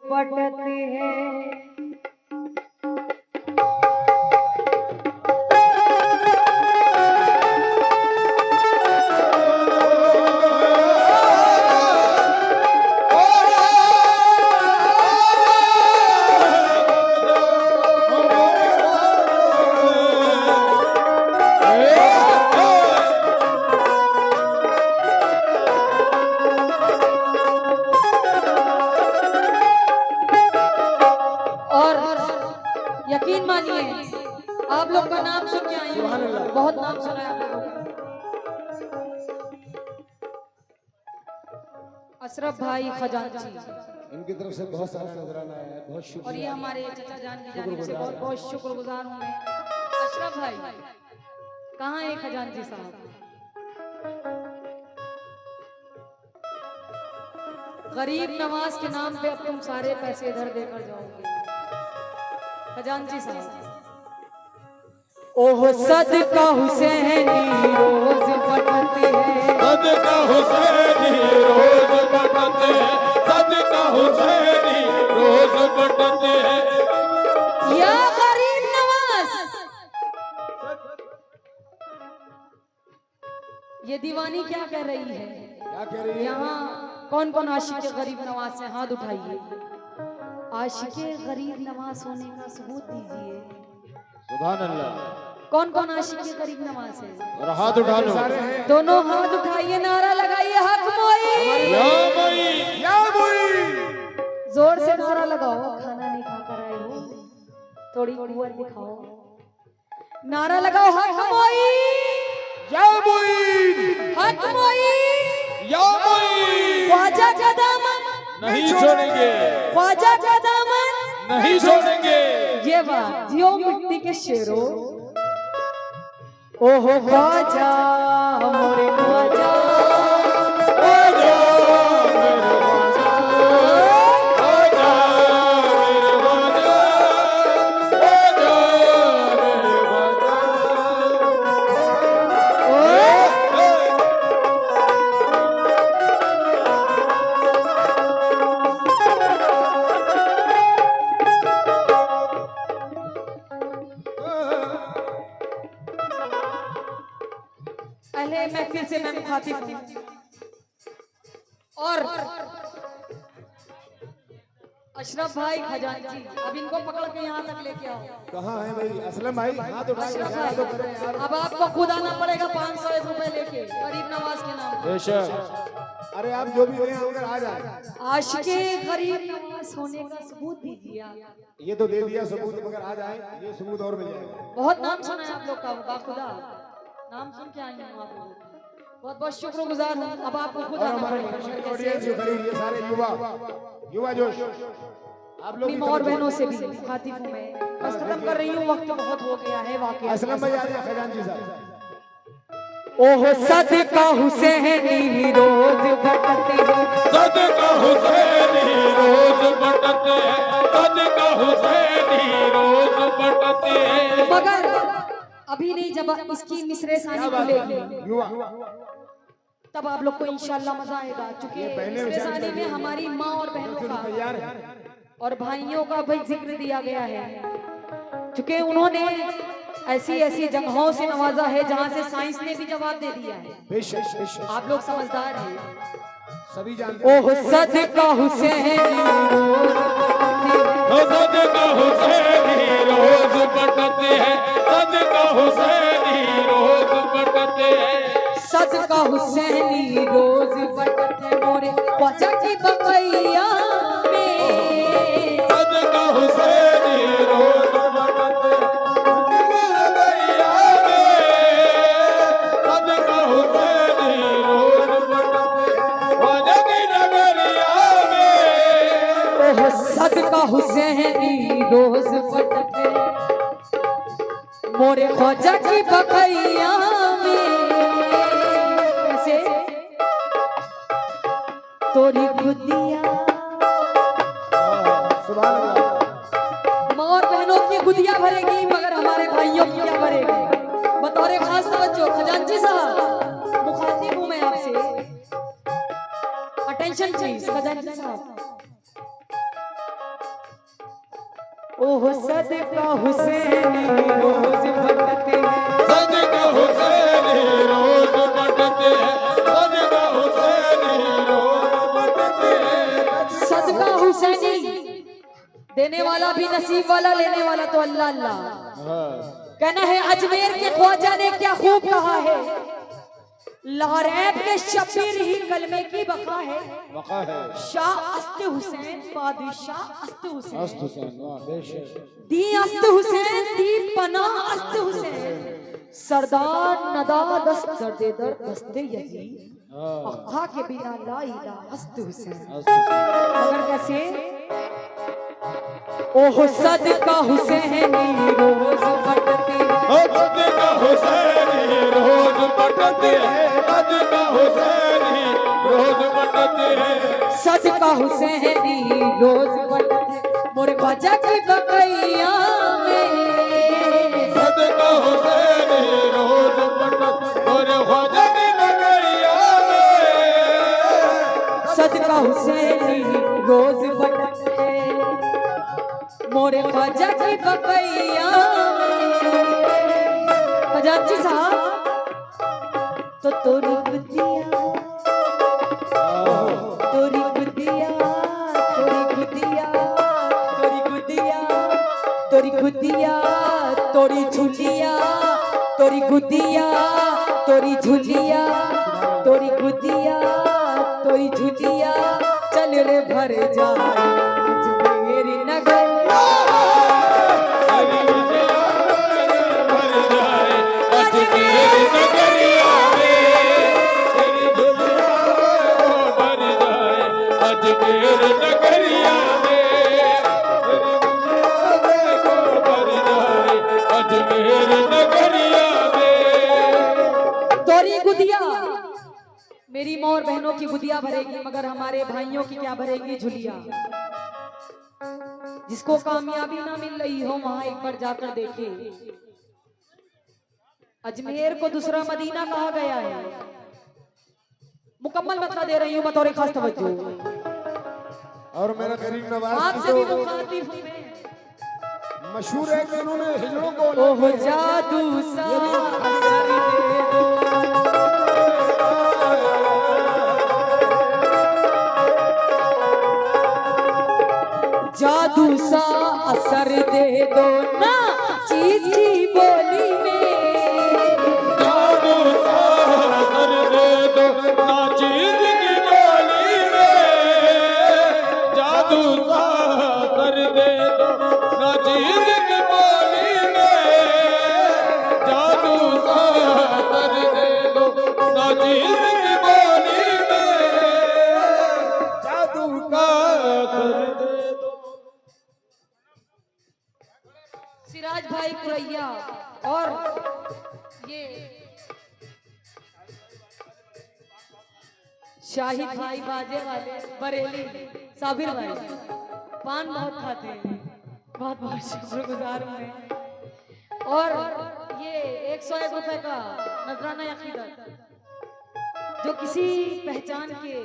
बटते हैं। यकीन मानिए आप लोग का नाम सुन के आई हूँ, बहुत नाम सुना है आप लोगों का। अशरफ भाई खजांची, इनकी तरफ से बहुत सारा नजराना है, बहुत शुक्रिया। और ये हमारे चाचा जान की जानिब से बहुत बहुत शुक्रगुजार हूँ मैं। अशरफ भाई कहाँ है खजांची साहब? गरीब नवाज के नाम पे अब तुम सारे पैसे इधर देकर जाओगे। खजांची साहब, ओह सदका हुसैनी रोज बटते हैं, सदका हुसैनी रोज बटते हैं, सदका हुसैनी रोज बटते हैं। या गरीब नवाज, ये दीवानी क्या कह रही है? क्या कह रही है? यहाँ कौन कौन आशिक गरीब नवाज से हाथ उठाइए। आशिक गरीब नवाज होने का सबूत दीजिए। सुभान अल्लाह। कौन कौन आशिक गरीब नवाज है? और हाथ उठा लो, दोनों हाथ उठाइए, नारा लगाइए, हक मोई, या मोई, या मोई। जोर से नारा लगाओ। खाना नहीं खाकर आए हो, थोड़ी कुंवर दिखाओ, नारा लगाओ, हक मोई, या मोई, हक मोई, या मोई। ख्वाजा का दामन नहीं छोड़ेंगे, ख्वाजा का दामन नहीं छोड़ेंगे। ये बात जियो मिट्टी के शेरों, ओहो ख्वाजा मोरे ख्वाजा, ख्वाजा मेरे ख्वाजा, आजा मेरे ख्वाजा, आजा मेरे पहले महफिल से मैं मुखातिब हूँ और अशरफ भाई खजांची, अब इनको पकड़ के यहाँ तक लेके आओ। कहाँ है भाई असलम भाई? हाथ उठा के अशरफ इशारा तो करें भाई, यार। अब आपको खुद आना पड़ेगा 500 रुपए लेके गरीब नवाज के नाम पे। बेशक। अरे आप जो भी दें अंदर आ जाए। आशिके गरीब नवाज होने का सबूत दीजिए आप। ये तो दे दिया सबूत, मगर आ जाए ये सबूत और मिल जाएगा। बहुत नाम सुना है आप लोग का, बाखुदा नाम सुन के आई हूँ आप लोगों का। बहुत बहुत शुक्रगुजार हूँ। अब आपको खुद और आना हमारे पड़ेगा। ऑडियंस जो खड़ी ये सारे युवा जोश आप लोग अपनी माँ और बहनों से भी मुखातिब हूँ मैं। बस खत्म कर रही हूँ, वक्त बहुत हो गया है वाकई। असलम भाई आ जाए खजांची साहब। ओह सदका हुसैनी रोज बटते हैं, सदका हुसैनी रोज बटते हैं, सदका हुसैनी रोज बटते हैं। मगर अभी नहीं, जब इसकी मिसरे सानी खुलेगी युवा तब आप लोग को इंशाल्लाह मजा आएगा। चूंकि मिसरे सानी में हमारी माँ और बहनों का तैयार है। और भाइयों का भी जिक्र दिया गया है, चूंकि उन्होंने ऐसी ऐसी जगहों से नवाजा है जहां से साइंस ने भी जवाब दे दिया है। बेशक बेशक आप लोग समझदार हैं। सभी जानते हैं। ओह सदका हुसैनी रोज सदका हुसैनी रोज बटते हैं, सदका हुसैनी रोज बटते हैं। सदका हुसैनी रोज बटते मोरे ख्वाजा की बकैया में, सदका हुसैनी रोज बटते हैं, भैया में। सदका हुसैनी रोज बटते हैं, ख्वाजा की नगरिया में। ओह सदका हुसैनी रोज बटते मोरे ख्वाजा की बकैया में। कैसे तोरी गुदिया, सुभान अल्लाह। माँ और बहनों की गुदिया भरेगी मगर हमारे भाइयों की क्या भरेगी? बतौर खास तवज्जो खजांची साहब, मुखातिब हूँ मैं आपसे, अटेंशन प्लीज। खजांची साहब ओह सदका हुसैनी रोज भटकते हैं। सदका हुसैनी रोज बटते हैं, सदका हुसैनी रोज बटते हैं। सदका हुसैनी देने वाला भी नसीब वाला, लेने वाला तो अल्लाह अल्लाह। कहना है अजमेर के ख्वाजा ने क्या खूब कहा है, लाहौरैब के शबीर ही कलमे की बका है। वक़ा है शाह अस्त हुसैन बादशाह अस्त हुसैन, अस्त हुसैन, वाह बेशक। दी अस्त हुसैन दी पनाह अस्त हुसैन, सरदार नदा दस्त दर्दे दर्द दस्ते यजीद, अक्का के बिना ला इलाहा अस्त हुसैन। अस्त हुसैन। मगर कैसे, ओह सदका हुसैनी रोज भटकते हैं। सदका हुसैनी रोज बटते हैं, सदका हुसैनी रोज बटते हैं। सदका हुसैनी रोज भटकते मोरे ख्वाजा की बकैया में। सदका हुसैनी रोज बटते और ख्वाजा की बकैया में। सदका हुसैनी रोज भटकते मोरे ख्वाजा की बकैया में। खजांची साहब तो तोरी गुदिया, तोरी गुदिया, तोरी गुदिया, तोरी गुदिया, तोरी गुदिया, तोरी झुलिया, तोरी गुदिया, तोरी झुलिया, तोरी गुदिया, तोरी झुलिया, चल रे भर जाए मेरी नगर। तोरी गुदिया मेरी मोर बहनों की गुदिया भरेगी, मगर हमारे भाइयों की क्या भरेगी झुलिया। जिसको कामयाबी ना मिल रही हो वहां एक बार जाकर देखे, अजमेर को दूसरा मदीना कहा गया है। मुकम्मल बता दे रही हूँ, बतौर खास तवज्जो। और मेरा गरीब नवाज आपसे भी मुखातिब हूं मैं। मशहूर है कि उन्होंने हिजड़ों को ओह जादू सा असर दे दो, जादू सा असर दे दो ना चीज की बोली में। जादू सा असर दे दो ना चीज की बोली में। जादू सा असर दे दो ना चीज की बोली में। जादू सा असर दे दो ना चीज की बोली में। जादू का असर दे दो। सिराज भाई कुरैया और ये शाहिद भाई बाजे वाले बरेली, साबिर भाई पान बहुत खाते हैं, बहुत बहुत शुक्रगुजार हूं मैं। और ये 101 रुपए का नजराना अकीदत, जो किसी भी पहचान के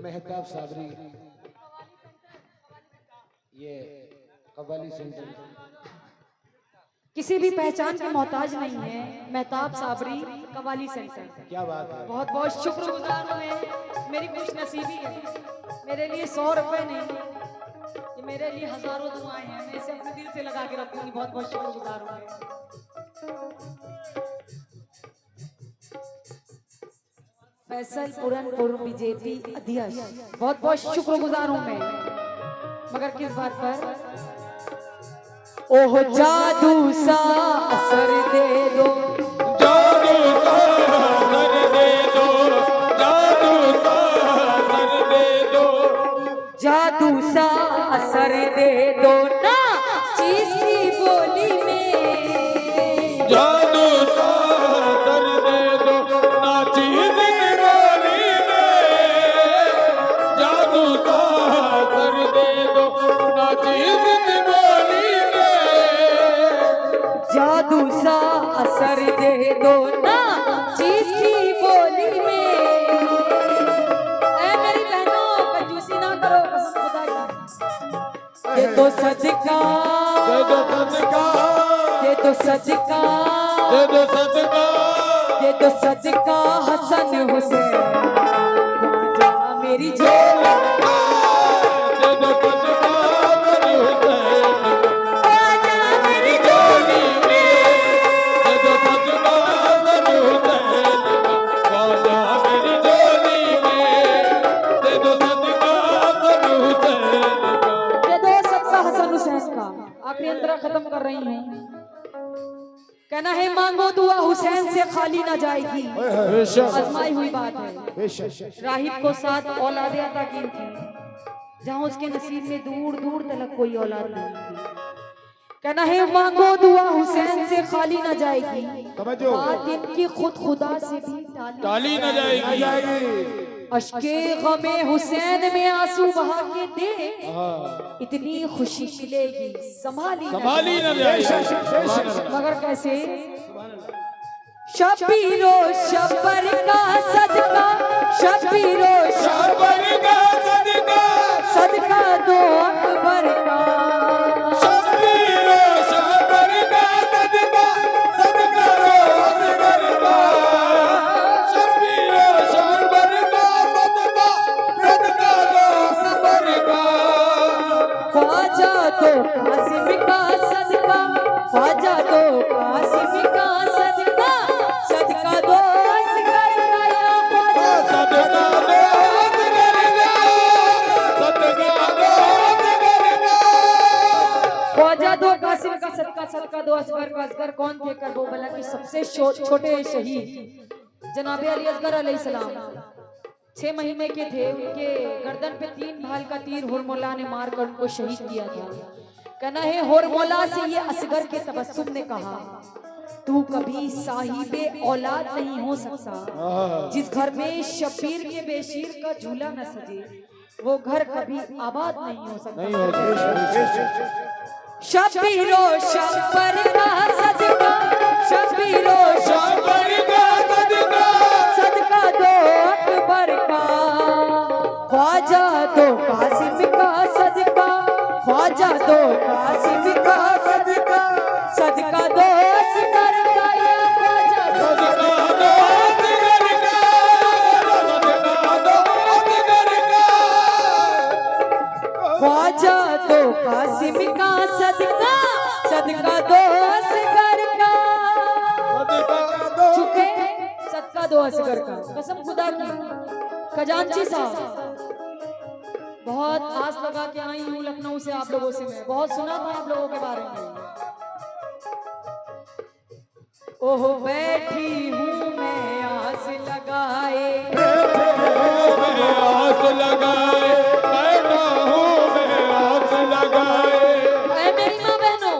मेहताब साबरी, ये कव्वाली सेंटर, किसी भी पहचान के मोहताज नहीं है। मेहताब साबरी कव्वाली सेंटर, क्या बात है। बहुत बहुत शुक्रगुजार हूं मैं। मेरी खुश नसीबी है, मेरे लिए 100 रुपए नहीं, ये मेरे लिए हजारों दुआएं हैं। मैं इसे अपने दिल से लगा के रखूंगी। बहुत बहुत शुक्रगुजार हूं मैं। फैसल पूरनपुर बीजेपी अध्यक्ष, बहुत बहुत शुक्रगुजार हूं मैं। मगर किस बात पर, ओह जादू सा असर दे दो, जादू सा असर दे दो, जादू सा असर दे दो। जादू सा असर दे दो ना चीज की बोली में। जादू सा असर दे दो ना चीज की बोली में। जादू सा असर दे दो ना चीज की बोली में। जादू सा असर सदका, दे दो सदका, दे दो सदका, दे दो सदका, दे दो सदका हसन हुसैन ख्वाजा मेरी झोली, दे दो सदका मेरे हुसैन ख्वाजा मेरी झोली में, दे दो सदका मेरे हुसैन ख्वाजा मेरी झोली में, दे दो सदका मेरे हुसैन दे दो सदका हसन हुसैन का। आखिरी अंतरा खत्म कर रही हूँ। कहना है मांगो दुआ हुसैन से खाली ना जाएगी। आजमाई हुई बात है। राहिब को 7 औलादे अता की थी, जहां उसके नसीब में दूर दूर तक कोई औलाद नहीं थी। कहना है मांगो दुआ हुसैन से खाली ना जाएगी, समझो। बात इनकी खुद खुदा से भी टाली न जाएगी। अश्के गमे हुसैन में आंसू बहा के दे, इतनी खुशी मिलेगी संभाली संभाली न जाएगी। मगर कैसे? शबीरो शबर का सदका, शबीरो शबर का सदका, सदका दो अकबर का, शबीरो शबर का सदका, सदका दो अकबर का, शबीरो शबर का सदका, सदका दो अकबर का, ख्वाजा दो कासिम का सदका, ख्वाजा दो कासिम का सदका, सदका दो असगर का या ख्वाजा, सदका दो अकबर का, सदका दो अकबर का। ख्वाजा दो कासिम का सदका, सदका दो असगर का। असगर कौन थे? करबला के सबसे छोटे शहीद जनाबे अली असगर अलैहिस्सलाम 6 महीने के थे। उनके गर्दन पे 3 भाल का तीर हुरमुला ने मारकर उनको शहीद किया था। कहना है हुरमुला से ये असगर के तबस्सुम ने कहा, तू कभी साहिबे औलाद नहीं हो सकता। जिस घर में शबीर के बेशीर का झूला न सजे, वो घर कभी आबाद नहीं हो सकता। शबीरो शबर का सदका, शबीरो शबर का सदका, सदका दो अकबर का, ख्वाजा दो कासिम का सदका, ख्वाजा दो कासिम का सदका, सदका दो असगर का या ख्वाजा दो, सदका दो अकबर का, सदका दो अकबर का। ख्वाजा दो कासिम का सदका, सदका दो असगर का। चुके सदका दो असगर का। कसम खुदा की। खजांची साहब बहुत आस लगा के आई हूँ लखनऊ से आप लोगों से। मैं बहुत सुना था आप लोगों के बारे में। ओहो बैठी हूँ मैं आस लगाए, आस लगाए, बैठा हूँ मैं आस लगाए। ऐ मेरी माँ बहनों,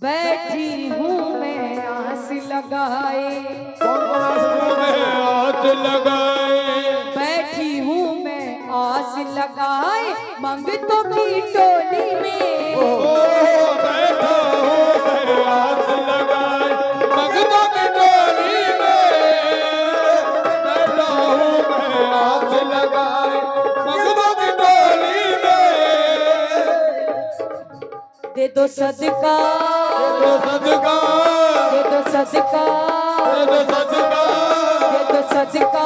बैठी हूँ मैं आस लगाए, मैं आस लगाए, बैठी हूँ मैं आस लगाए, मंगतों की टोली में। बैठा हूँ मैं आस लगाए, मंगतों की टोली में। बैठा हूँ मैं आस लगाए, मंगतों की टोली में। दे दो सदका, दे दो सदका, दे दो सदका, दे दो सदका, दे दो सदका